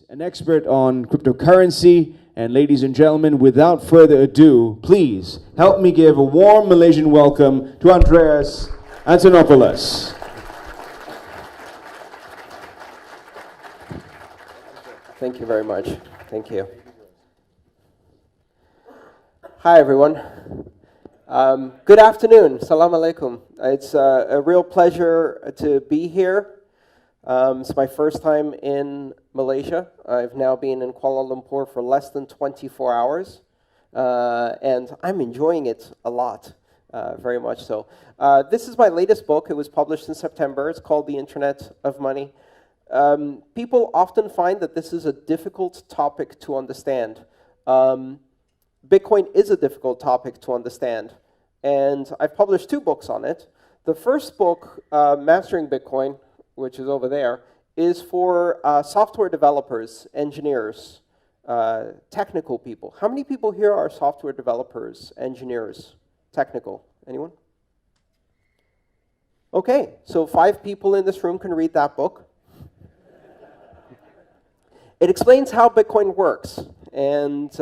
an expert on cryptocurrency. And ladies and gentlemen, without further ado, please help me give a warm Malaysian welcome to Andreas Antonopoulos. Thank you very much. Thank you. Hi, everyone. Good afternoon. Salam alaikum. It's a real pleasure to be here. It's my first time in Malaysia. I've now been in Kuala Lumpur for less than 24 hours, and I'm enjoying it a lot, very much so. This is my latest book. It was published in September. It's called The Internet of Money. People often find that this is a difficult topic to understand. Bitcoin is a difficult topic to understand, and I've published 2 books on it. The first book, Mastering Bitcoin, which is over there, is for software developers, engineers, technical people. How many people here are software developers, engineers, technical? Anyone? Okay, so 5 people in this room can read that book. It explains how Bitcoin works, and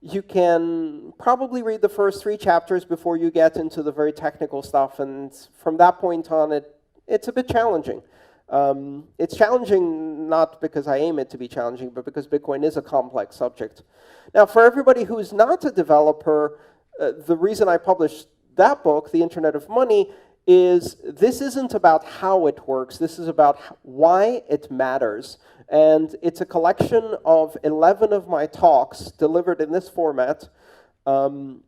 you can probably read the first 3 chapters before you get into the very technical stuff, and from that point on, it's a bit challenging. It's challenging not because I aim it to be challenging, but because Bitcoin is a complex subject. Now, for everybody who's not a developer, the reason I published that book, The Internet of Money, is this isn't about how it works. This is about why it matters. And it's a collection of 11 of my talks delivered in this format. And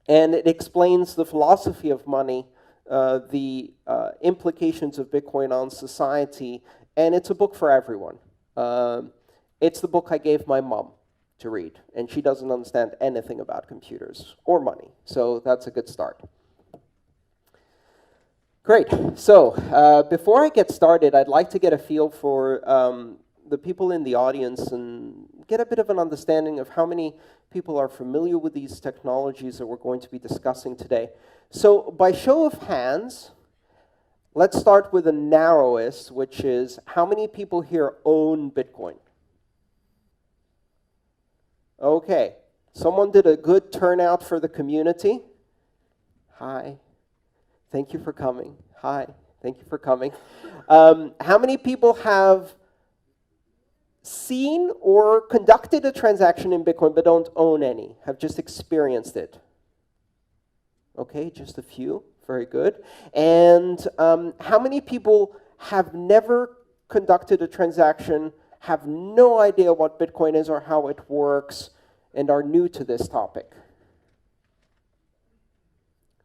it explains the philosophy of money, the implications of Bitcoin on society, and it's a book for everyone. It's the book I gave my mom to read, and she doesn't understand anything about computers or money, so that's a good start. Great. So before I get started, I'd like to get a feel for the people in the audience and get a bit of an understanding of how many people are familiar with these technologies that we're going to be discussing today. So by show of hands, let's start with the narrowest, which is how many people here own Bitcoin? Okay, someone did a good turnout for the community. Hi, thank you for coming. Hi, thank you for coming. How many people have seen or conducted a transaction in Bitcoin but don't own any, have just experienced it? Okay, just a few. Very good. And how many people have never conducted a transaction, have no idea what Bitcoin is or how it works, and are new to this topic?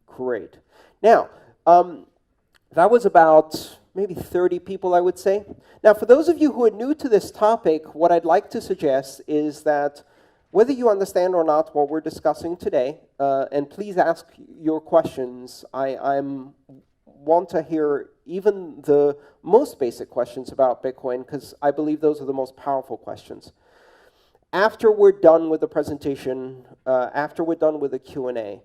Great. Now, that was about maybe 30 people, I would say. Now, for those of you who are new to this topic, what I'd like to suggest is that whether you understand or not what we're discussing today, and please ask your questions. I want to hear even the most basic questions about Bitcoin, because I believe those are the most powerful questions. After we're done with the presentation, after we're done with the Q&A,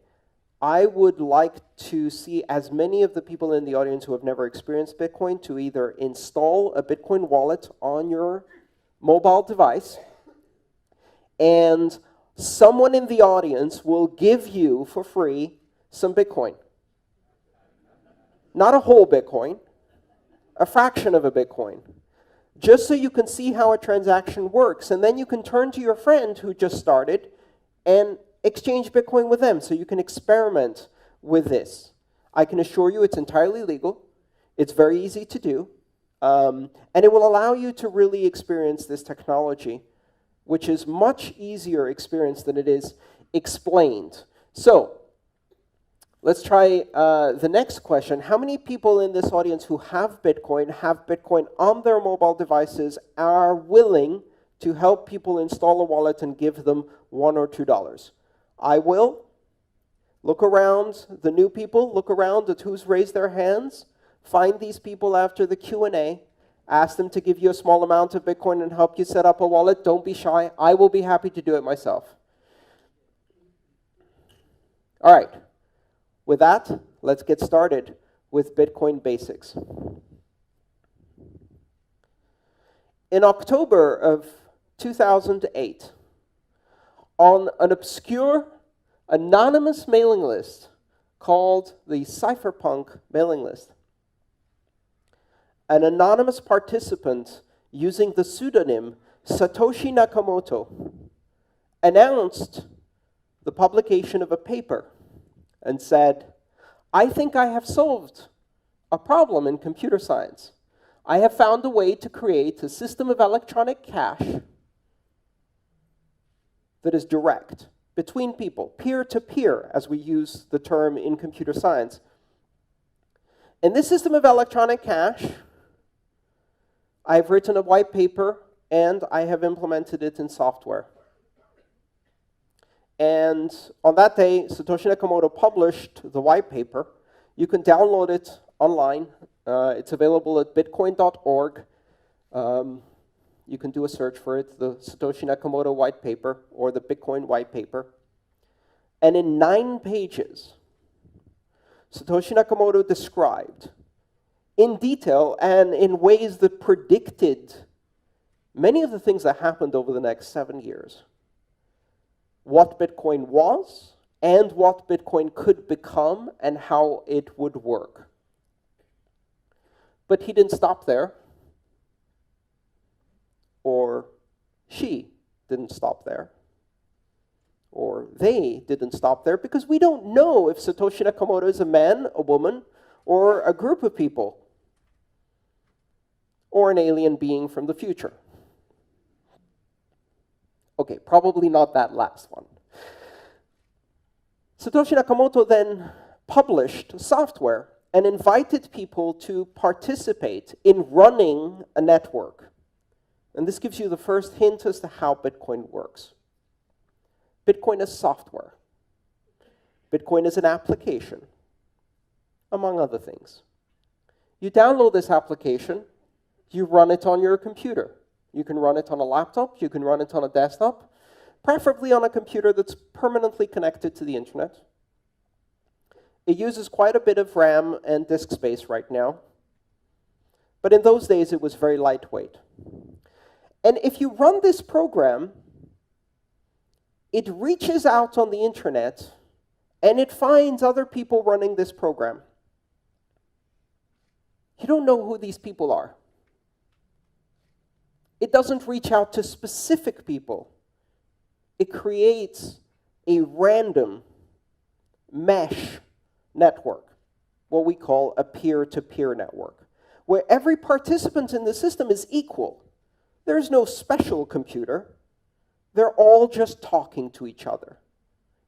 I would like to see as many of the people in the audience who have never experienced Bitcoin to either install a Bitcoin wallet on your mobile device, and someone in the audience will give you for free some Bitcoin. Not a whole Bitcoin, a fraction of a Bitcoin, just so you can see how a transaction works. And then you can turn to your friend who just started and exchange Bitcoin with them so you can experiment with this. I can assure you it's entirely legal. It's very easy to do. And it will allow you to really experience this technology, which is much easier experience than it is explained. So let's try the next question. How many people in this audience who have Bitcoin on their mobile devices, are willing to help people install a wallet and give them $1 or $2? I will. Look around, the new people, look around at who's raised their hands. Find these people after the Q&A. Ask them to give you a small amount of Bitcoin and help you set up a wallet. Don't be shy. I will be happy to do it myself. All right. With that, let's get started with Bitcoin basics. In October of 2008, on an obscure, anonymous mailing list called the Cypherpunk mailing list, an anonymous participant using the pseudonym Satoshi Nakamoto announced the publication of a paper and said, "I think I have solved a problem in computer science. I have found a way to create a system of electronic cash that is direct between people, peer-to-peer, as we use the term in computer science. In this system of electronic cash, I've written a white paper and I have implemented it in software." And on that day, Satoshi Nakamoto published the white paper. You can download it online. It's available at bitcoin.org. You can do a search for it, the Satoshi Nakamoto white paper or the Bitcoin white paper. And in 9 pages, Satoshi Nakamoto described in detail and in ways that predicted many of the things that happened over the next 7 years, what Bitcoin was and what Bitcoin could become and how it would work. But he didn't stop there, or she didn't stop there, or they didn't stop there, because we don't know if Satoshi Nakamoto is a man, a woman, or a group of people, or an alien being from the future. Okay, probably not that last one. Satoshi Nakamoto then published software and invited people to participate in running a network. And this gives you the first hint as to how Bitcoin works. Bitcoin is software. Bitcoin is an application, among other things. You download this application, you run it on your computer. You can run it on a laptop, you can run it on a desktop, preferably on a computer that's permanently connected to the internet. It uses quite a bit of RAM and disk space right now, but in those days it was very lightweight. And if you run this program, it reaches out on the internet and it finds other people running this program. You don't know who these people are. It doesn't reach out to specific people. It creates a random mesh network, what we call a peer-to-peer network, where every participant in the system is equal. There's no special computer. They're all just talking to each other.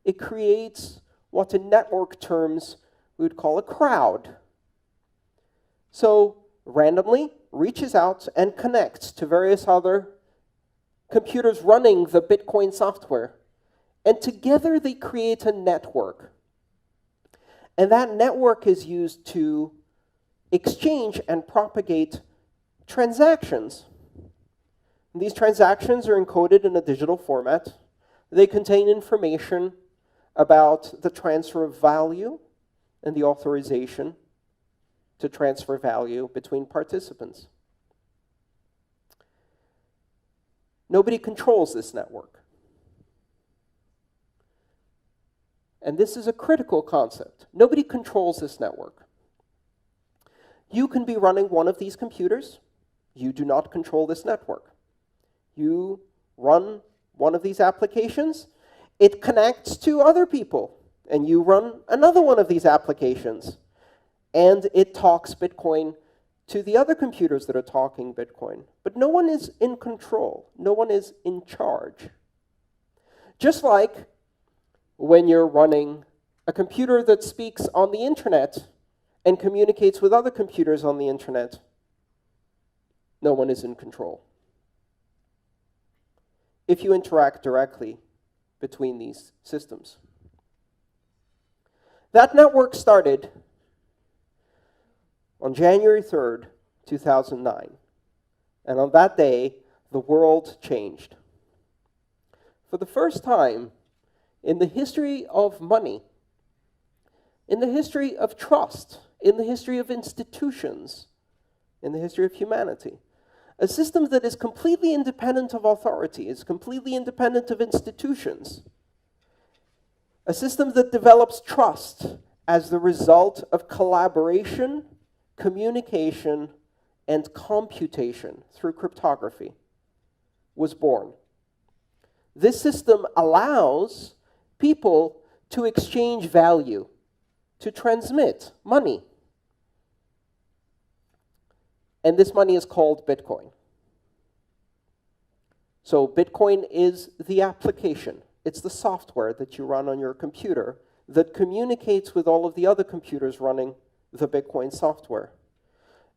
It creates what in network terms we would call a crowd. So randomly reaches out and connects to various other computers running the Bitcoin software. And together they create a network. And that network is used to exchange and propagate transactions. And these transactions are encoded in a digital format. They contain information about the transfer of value and the authorization to transfer value between participants. Nobody controls this network. And this is a critical concept. Nobody controls this network. You can be running one of these computers. You do not control this network. You run one of these applications. It connects to other people. And you run another one of these applications. And it talks Bitcoin to the other computers that are talking Bitcoin. But no one is in control. No one is in charge. Just like when you're running a computer that speaks on the internet and communicates with other computers on the internet, no one is in control. If you interact directly between these systems. That network started on January 3rd, 2009. And on that day, the world changed. For the first time in the history of money, in the history of trust, in the history of institutions, in the history of humanity, A system that is completely independent of authority, is completely independent of institutions. A system that develops trust as the result of collaboration, communication, and computation through cryptography was born. This system allows people to exchange value, to transmit money. And this money is called Bitcoin. So Bitcoin is the application. It's the software that you run on your computer that communicates with all of the other computers running the Bitcoin software.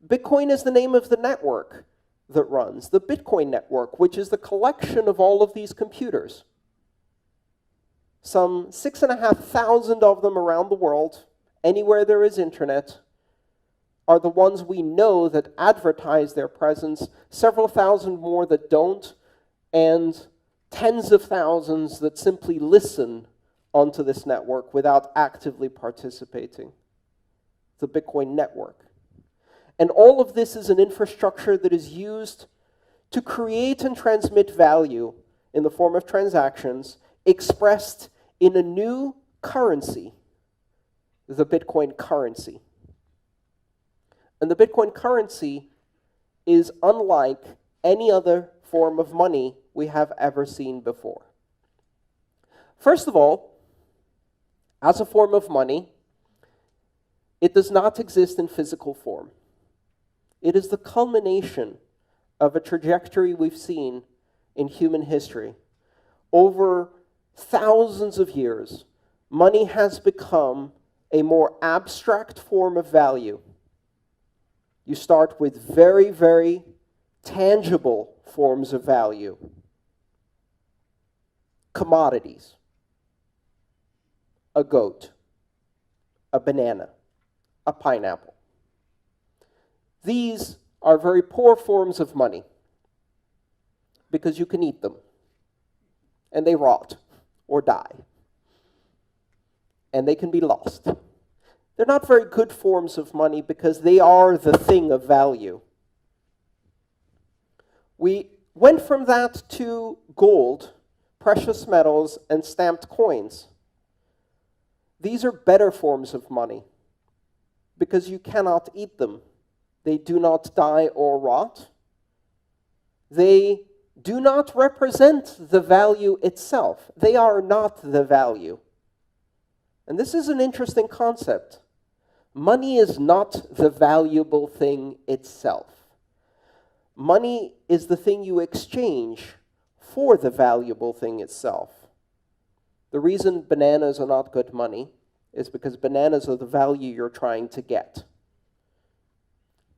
Bitcoin is the name of the network that runs, the Bitcoin network, which is the collection of all of these computers. Some 6,500 of them around the world, anywhere there is internet, are the ones we know that advertise their presence, several thousand more that don't, and tens of thousands that simply listen onto this network without actively participating. The Bitcoin network. And all of this is an infrastructure that is used to create and transmit value in the form of transactions expressed in a new currency, the Bitcoin currency. And the Bitcoin currency is unlike any other form of money we have ever seen before. First of all, as a form of money, it does not exist in physical form. It is the culmination of a trajectory we've seen in human history. Over thousands of years, money has become a more abstract form of value. You start with very, very tangible forms of value. Commodities. A goat. A banana. A pineapple. These are very poor forms of money because you can eat them and they rot or die and they can be lost. They're not very good forms of money because they are the thing of value. We went from that to gold, precious metals, and stamped coins. These are better forms of money because you cannot eat them. They do not die or rot. They do not represent the value itself. They are not the value. And this is an interesting concept. Money is not the valuable thing itself. Money is the thing you exchange for the valuable thing itself. The reason bananas are not good money is because bananas are the value you're trying to get.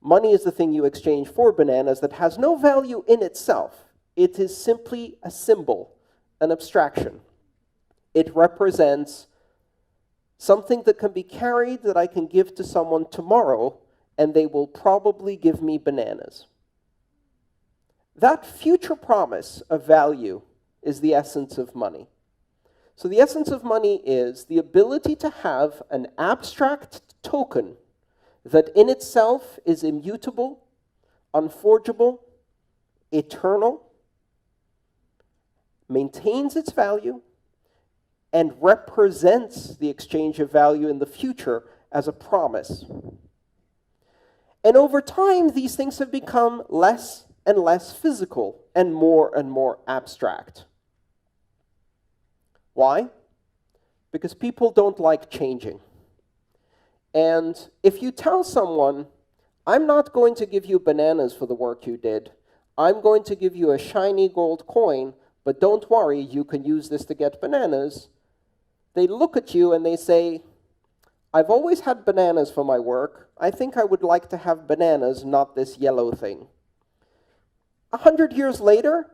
Money is the thing you exchange for bananas that has no value in itself. It is simply a symbol, an abstraction. It represents something that can be carried that I can give to someone tomorrow, and they will probably give me bananas. That future promise of value is the essence of money. So the essence of money is the ability to have an abstract token that in itself is immutable, unforgeable, eternal, maintains its value, and represents the exchange of value in the future as a promise. And over time, these things have become less and less physical and more abstract. Why? Because people don't like changing. And if you tell someone, I'm not going to give you bananas for the work you did, I'm going to give you a shiny gold coin, but don't worry, you can use this to get bananas, they look at you and they say, I've always had bananas for my work. I think I would like to have bananas, not this yellow thing. 100 years later,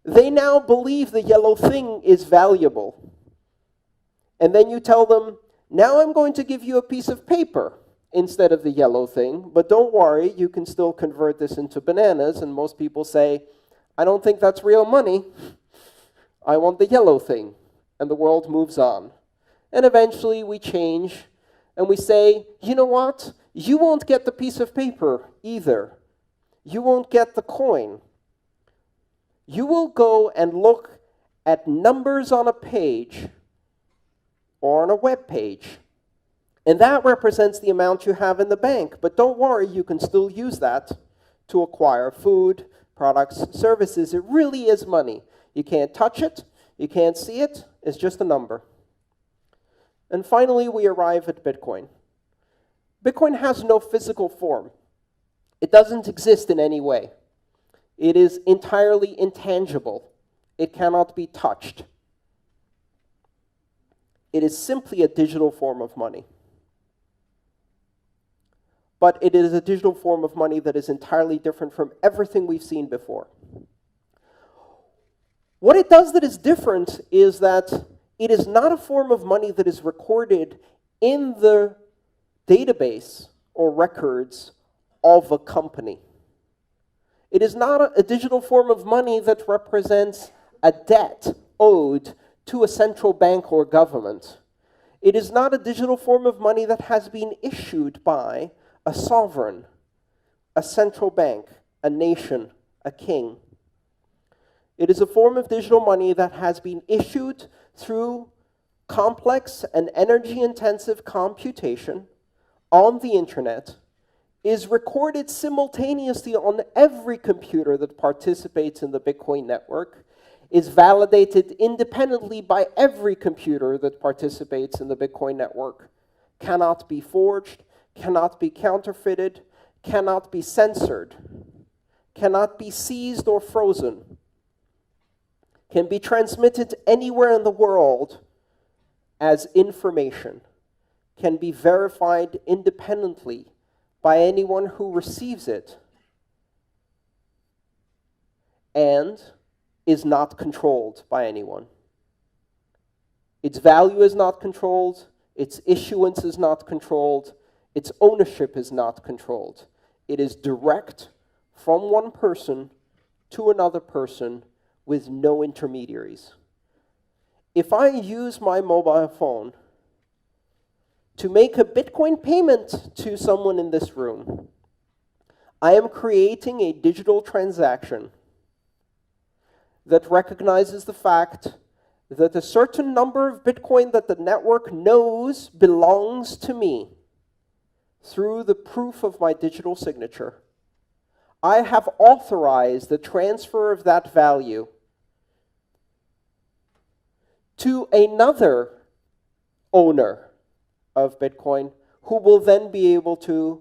they now believe the yellow thing is valuable. And then you tell them, now I'm going to give you a piece of paper instead of the yellow thing, but don't worry, you can still convert this into bananas. And most people say, I don't think that's real money. I want the yellow thing. And the world moves on. And eventually we change and we say, you know what? You won't get the piece of paper either. you won't get the coin. You will go and look at numbers on a page or on a web page. And that represents the amount you have in the bank. But don't worry, you can still use that to acquire food, products, services. It really is money. You can't touch it. You can't see it. It's just a number. And finally, we arrive at Bitcoin. Bitcoin has no physical form. It doesn't exist in any way. It is entirely intangible. It cannot be touched. It is simply a digital form of money. But it is a digital form of money that is entirely different from everything we've seen before. What it does that is different is that it is not a form of money that is recorded in the database or records of a company. It is not a digital form of money that represents a debt owed to a central bank or government. It is not a digital form of money that has been issued by a sovereign, a central bank, a nation, a king. It is a form of digital money that has been issued through complex and energy-intensive computation on the internet, is recorded simultaneously on every computer that participates in the Bitcoin network, is validated independently by every computer that participates in the Bitcoin network, cannot be forged, cannot be counterfeited, cannot be censored, cannot be seized or frozen, can be transmitted anywhere in the world as information, can be verified independently by anyone who receives it, and is not controlled by anyone. Its value is not controlled, its issuance is not controlled, its ownership is not controlled. It is direct from one person to another person with no intermediaries. If I use my mobile phone to make a Bitcoin payment to someone in this room, I am creating a digital transaction that recognizes the fact that a certain number of Bitcoin that the network knows belongs to me through the proof of my digital signature. I have authorized the transfer of that value to another owner of Bitcoin who will then be able to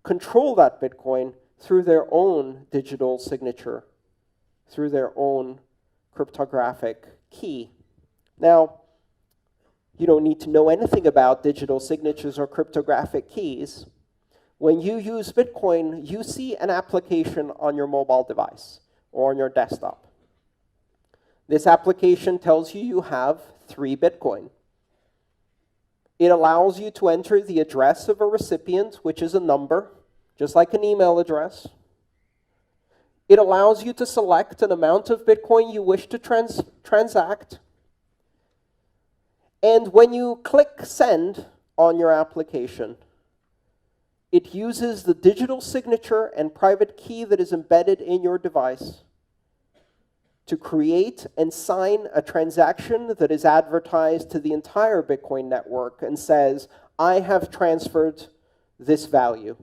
control that Bitcoin through their own digital signature, through their own cryptographic key. Now, you don't need to know anything about digital signatures or cryptographic keys. When you use Bitcoin, you see an application on your mobile device or on your desktop. This application tells you you have 3 Bitcoin. It allows you to enter the address of a recipient, which is a number, just like an email address. It allows you to select an amount of Bitcoin you wish to transact. And when you click send on your application, it uses the digital signature and private key that is embedded in your device to create and sign a transaction that is advertised to the entire Bitcoin network and says, I have transferred this value.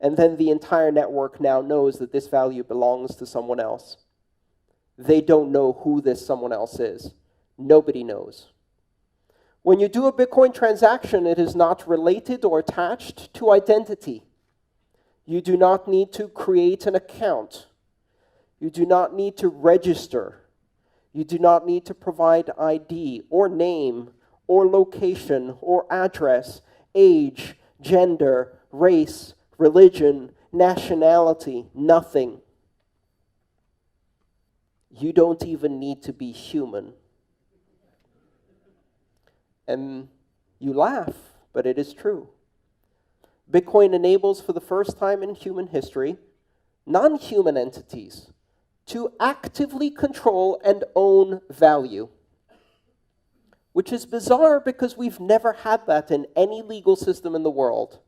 And then the entire network now knows that this value belongs to someone else. They don't know who this someone else is. Nobody knows. When you do a Bitcoin transaction, it is not related or attached to identity. You do not need to create an account. You do not need to register. You do not need to provide ID or name or location or address, age, gender, race, religion, nationality, nothing. You don't even need to be human. And you laugh, but it is true. Bitcoin enables, for the first time in human history, non-human entities to actively control and own value, which is bizarre because we've never had that in any legal system in the world.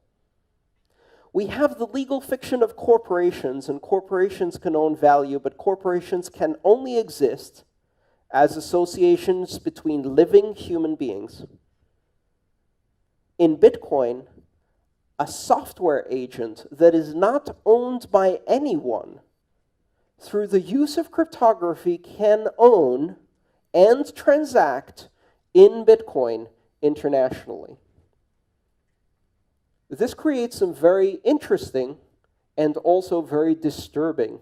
We have the legal fiction of corporations, and corporations can own value, but corporations can only exist as associations between living human beings. In Bitcoin, a software agent that is not owned by anyone, through the use of cryptography, can own and transact in Bitcoin internationally. This creates some very interesting and also very disturbing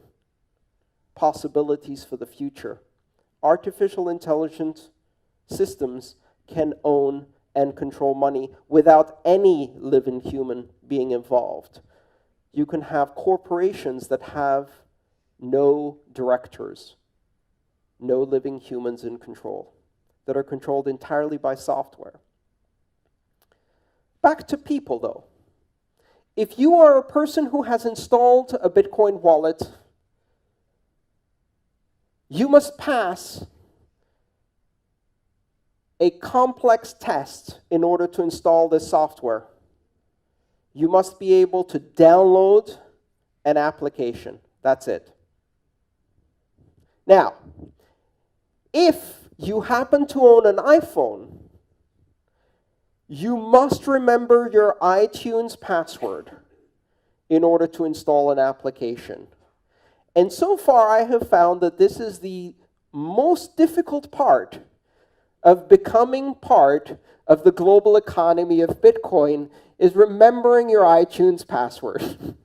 possibilities for the future. Artificial intelligence systems can own and control money without any living human being involved. You can have corporations that have no directors, no living humans in control, that are controlled entirely by software. Back to people, though. If you are a person who has installed a Bitcoin wallet, you must pass a complex test in order to install this software. You must be able to download an application. That's it. Now, if you happen to own an iPhone, you must remember your iTunes password in order to install an application. And so far, I have found that this is the most difficult part of becoming part of the global economy of Bitcoin, is remembering your iTunes password.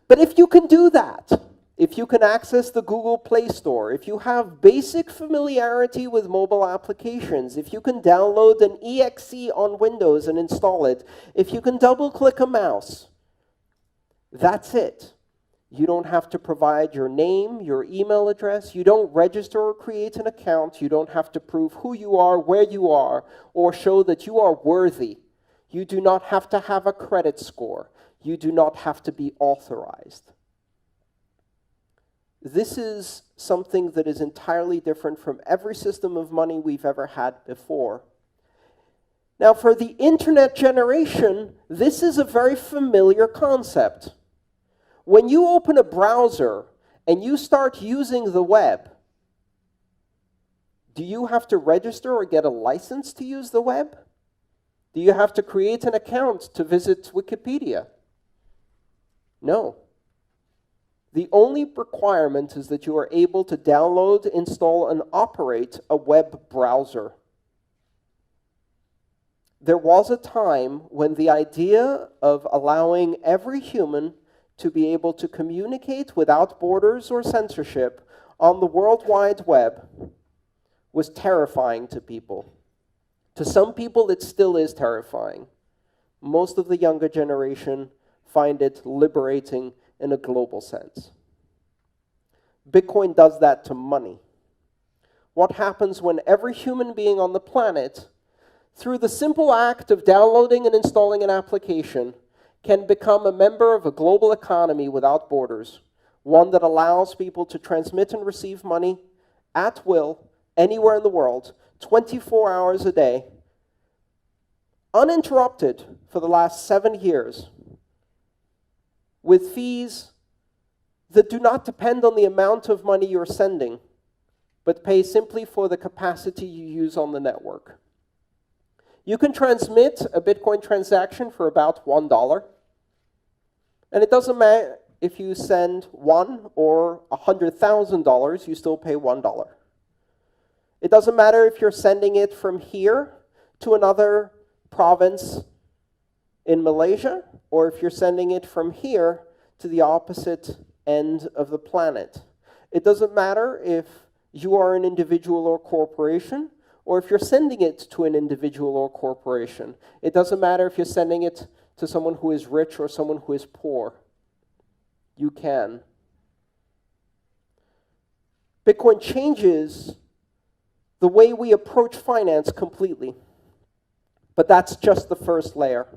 But if you can do that, if you can access the Google Play Store, if you have basic familiarity with mobile applications, if you can download an exe on Windows and install it, if you can double-click a mouse, that's it. You don't have to provide your name, your email address. You don't register or create an account. You don't have to prove who you are, where you are, or show that you are worthy. You do not have to have a credit score. You do not have to be authorized. This is something that is entirely different from every system of money we've ever had before. Now, for the internet generation, this is a very familiar concept. When you open a browser and you start using the web, do you have to register or get a license to use the web? Do you have to create an account to visit Wikipedia? No. The only requirement is that you are able to download, install, and operate a web browser. There was a time when the idea of allowing every human to be able to communicate without borders or censorship on the World Wide Web was terrifying to people. To some people, it still is terrifying. Most of the younger generation find it liberating in a global sense. Bitcoin does that to money. What happens when every human being on the planet, through the simple act of downloading and installing an application, can become a member of a global economy without borders, one that allows people to transmit and receive money at will, anywhere in the world, 24 hours a day, uninterrupted for the last 7 years, with fees that do not depend on the amount of money you're sending, but pay simply for the capacity you use on the network. You can transmit a Bitcoin transaction for about $1. And it doesn't matter if you send $1 or $100,000, you still pay $1. It doesn't matter if you're sending it from here to another province in Malaysia, or if you're sending it from here to the opposite end of the planet. It doesn't matter if you are an individual or corporation, or if you're sending it to an individual or corporation. It doesn't matter if you're sending it to someone who is rich or someone who is poor. You can. Bitcoin changes the way we approach finance completely. But that's just the first layer.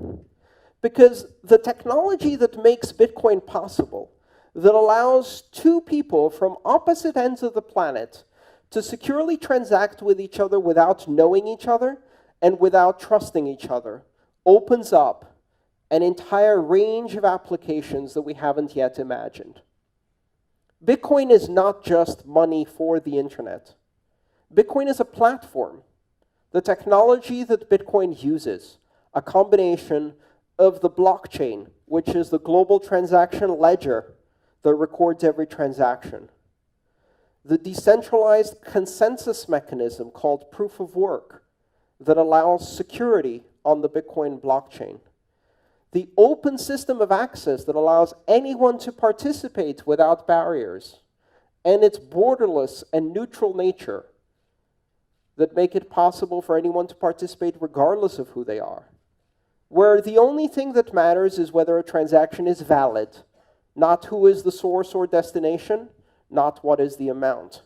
Because the technology that makes Bitcoin possible, that allows two people from opposite ends of the planet to securely transact with each other without knowing each other and without trusting each other, opens up an entire range of applications that we haven't yet imagined. Bitcoin is not just money for the internet. Bitcoin is a platform. The technology that Bitcoin uses, a combination of the blockchain, which is the global transaction ledger that records every transaction, the decentralized consensus mechanism called proof of work that allows security on the Bitcoin blockchain, the open system of access that allows anyone to participate without barriers, and its borderless and neutral nature that make it possible for anyone to participate regardless of who they are, where the only thing that matters is whether a transaction is valid, not who is the source or destination, not what is the amount.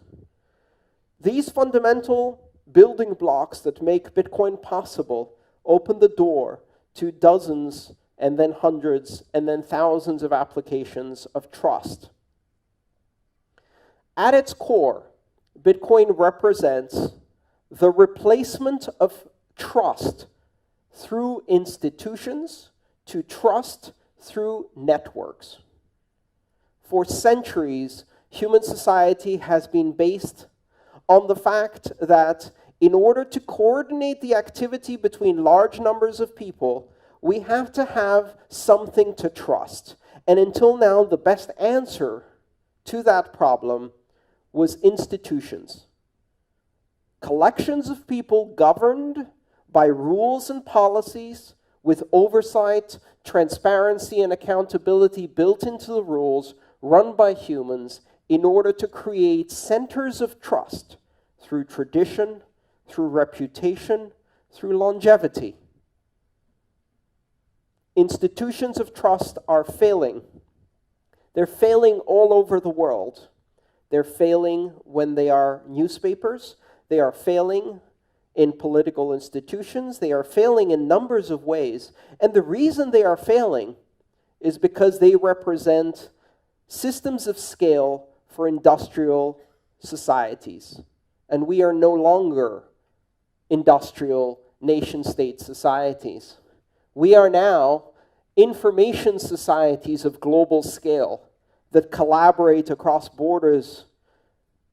These fundamental building blocks that make Bitcoin possible open the door to dozens and then hundreds and then thousands of applications of trust. At its core, Bitcoin represents the replacement of trust through institutions to trust through networks. For centuries, human society has been based on the fact that in order to coordinate the activity between large numbers of people, we have to have something to trust. And until now, the best answer to that problem was institutions. Collections of people governed by rules and policies with oversight, transparency, and accountability built into the rules, run by humans in order to create centers of trust through tradition, through reputation, through longevity. Institutions of trust are failing. They're failing all over the world. They're failing when they are newspapers. They are failing in political institutions. They are failing in numbers of ways. And the reason they are failing is because they represent systems of scale for industrial societies. And we are no longer industrial nation-state societies. We are now information societies of global scale that collaborate across borders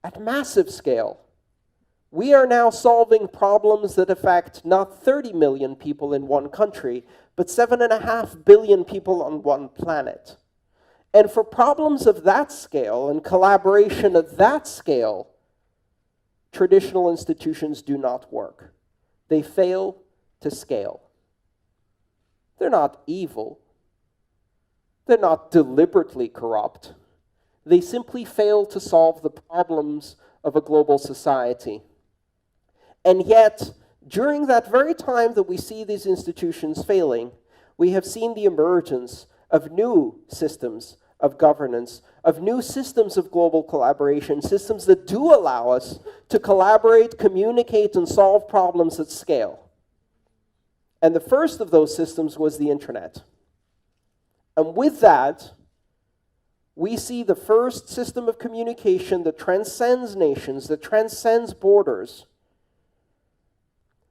at massive scale. We are now solving problems that affect not 30 million people in one country, but 7.5 billion people on one planet. And for problems of that scale and collaboration of that scale, traditional institutions do not work. They fail to scale. They're not evil. They're not deliberately corrupt. They simply fail to solve the problems of a global society. And yet, during that very time that we see these institutions failing, we have seen the emergence of new systems of governance, of new systems of global collaboration, systems that do allow us to collaborate, communicate, and solve problems at scale. And the first of those systems was the internet. And with that, we see the first system of communication that transcends nations, that transcends borders,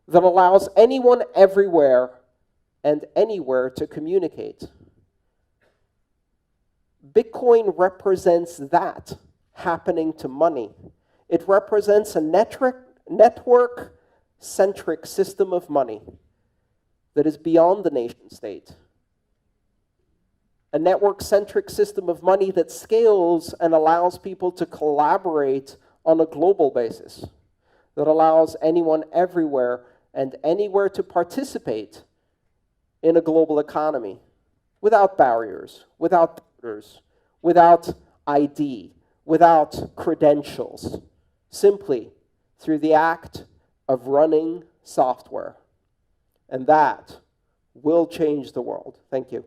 that allows anyone everywhere and anywhere to communicate. Bitcoin represents that happening to money. It represents a network-centric system of money that is beyond the nation state. A network-centric system of money that scales and allows people to collaborate on a global basis, that allows anyone everywhere and anywhere to participate in a global economy without barriers, without borders, without ID, without credentials, simply through the act of running software. And that will change the world. Thank you.